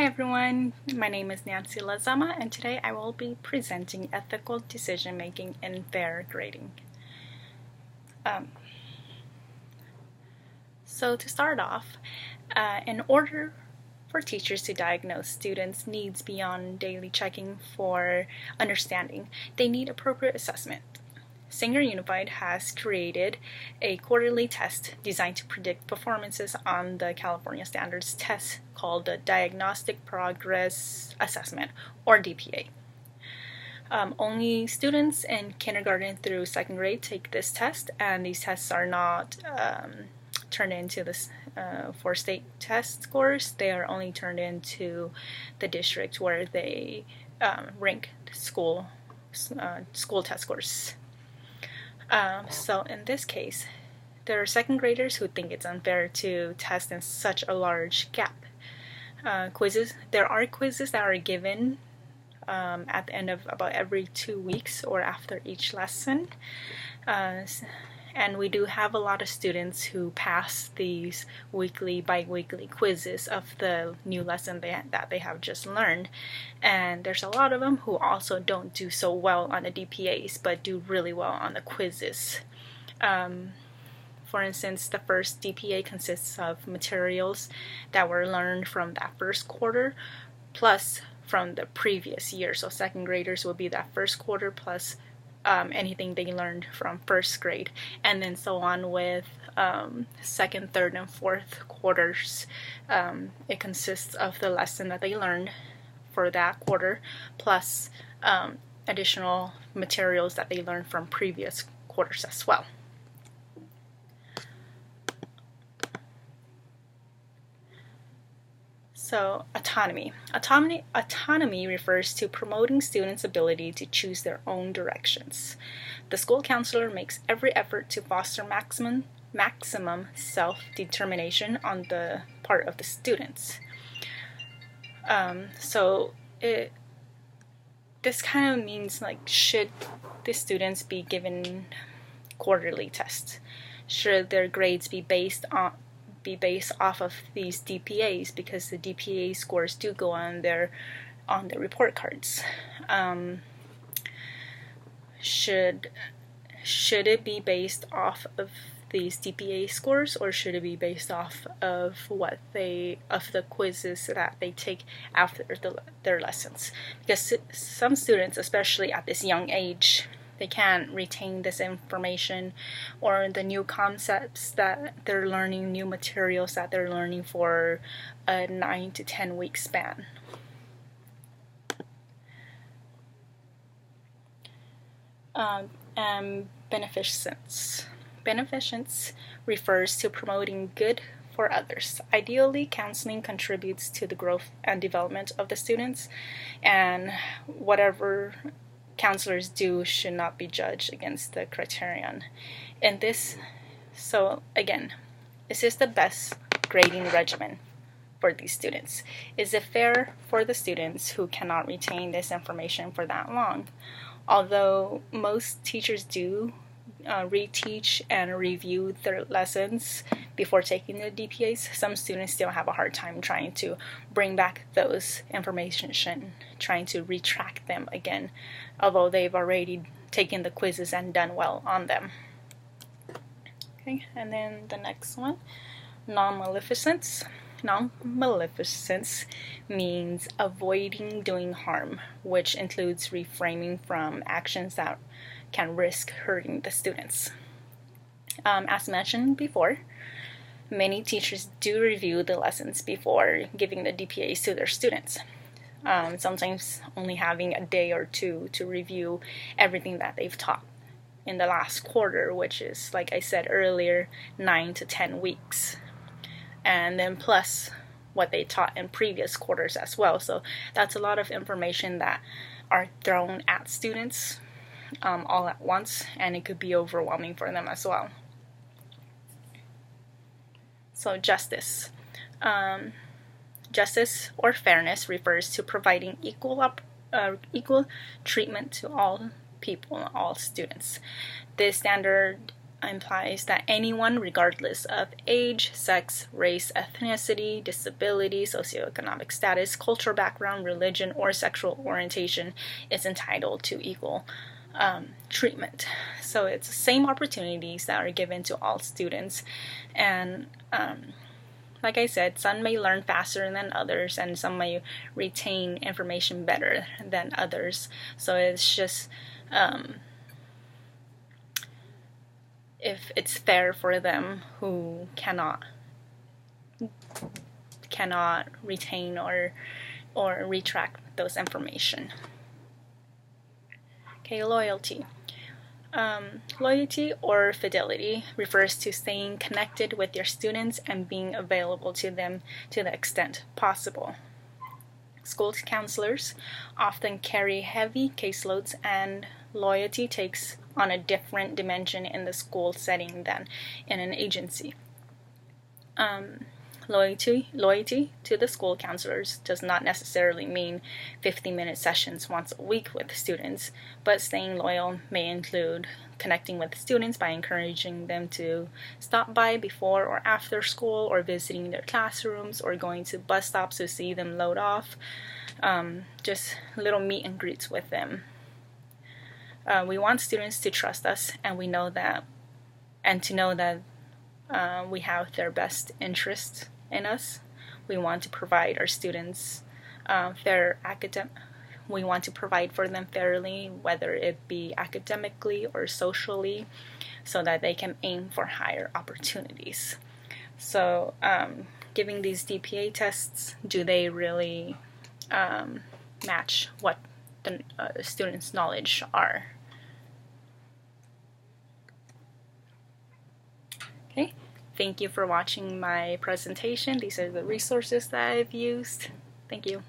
Hi everyone, my name is Nancy Lazama and today I will be presenting ethical decision making in fair grading. So to start off, in order for teachers to diagnose students' needs beyond daily checking for understanding, they need appropriate assessment. Sanger Unified has created a quarterly test designed to predict performances on the California Standards test called the Diagnostic Progress Assessment, or DPA. Only students in kindergarten through second grade take this test, and these tests are not turned into the for state test scores. They are only turned into the district where they rank school test scores. So in this case, there are second graders who think it's unfair to test in such a large gap. There are quizzes that are given at the end of about every 2 weeks or after each lesson. And we do have a lot of students who pass these weekly, bi-weekly quizzes of the new lesson that they have just learned. And there's a lot of them who also don't do so well on the DPAs, but do really well on the quizzes. For instance, the first DPA consists of materials that were learned from that first quarter, plus from the previous year. So second graders will be that first quarter plus anything they learned from first grade, and then so on with second, third, and fourth quarters. It consists of the lesson that they learned for that quarter, plus additional materials that they learned from previous quarters as well. So, autonomy. Autonomy refers to promoting students' ability to choose their own directions. The school counselor makes every effort to foster maximum self-determination on the part of the students. This kind of means, like, should the students be given quarterly tests? Should their grades be based off of these DPAs, because the DPA scores do go on their report cards. Should it be based off of these DPA scores, or should it be based off of the quizzes that they take after their lessons? Because some students, especially at this young age, they can't retain this information or the new concepts that they're learning, new materials that they're learning for a 9 to 10 week span. And beneficence. Beneficence refers to promoting good for others. Ideally, counseling contributes to the growth and development of the students, and whatever counselors do should not be judged against the criterion. So again, is this the best grading regimen for these students? Is it fair for the students who cannot retain this information for that long? Although most teachers do reteach and review their lessons before taking the DPAs, some students still have a hard time trying to bring back those information, trying to retract them again, although they've already taken the quizzes and done well on them. Okay, and then the next one, non-maleficence. Non-maleficence means avoiding doing harm, which includes refraining from actions that can risk hurting the students. As mentioned before, many teachers do review the lessons before giving the DPAs to their students. Sometimes only having a day or two to review everything that they've taught in the last quarter, which is, like I said earlier, 9 to 10 weeks. And then plus what they taught in previous quarters as well. So that's a lot of information that are thrown at students all at once, and it could be overwhelming for them as well. So justice. Justice or fairness refers to providing equal treatment to all people, all students. This standard implies that anyone, regardless of age, sex, race, ethnicity, disability, socioeconomic status, cultural background, religion, or sexual orientation, is entitled to equal treatment. So it's the same opportunities that are given to all students, and like I said, some may learn faster than others, and some may retain information better than others. So it's just if it's fair for them who cannot retain or retract those information. Okay, loyalty. Loyalty or fidelity refers to staying connected with your students and being available to them to the extent possible. School counselors often carry heavy caseloads, and loyalty takes on a different dimension in the school setting than in an agency. Loyalty to the school counselors does not necessarily mean 50-minute sessions once a week with students, but staying loyal may include connecting with students by encouraging them to stop by before or after school, or visiting their classrooms, or going to bus stops to see them load off, just little meet and greets with them. We want students to trust us, and to know that we have their best interest in us. We want to provide our students we want to provide for them fairly, whether it be academically or socially, so that they can aim for higher opportunities. So giving these DPA tests, do they really match what the students' knowledge are? Okay, thank you for watching my presentation. These are the resources that I've used. Thank you.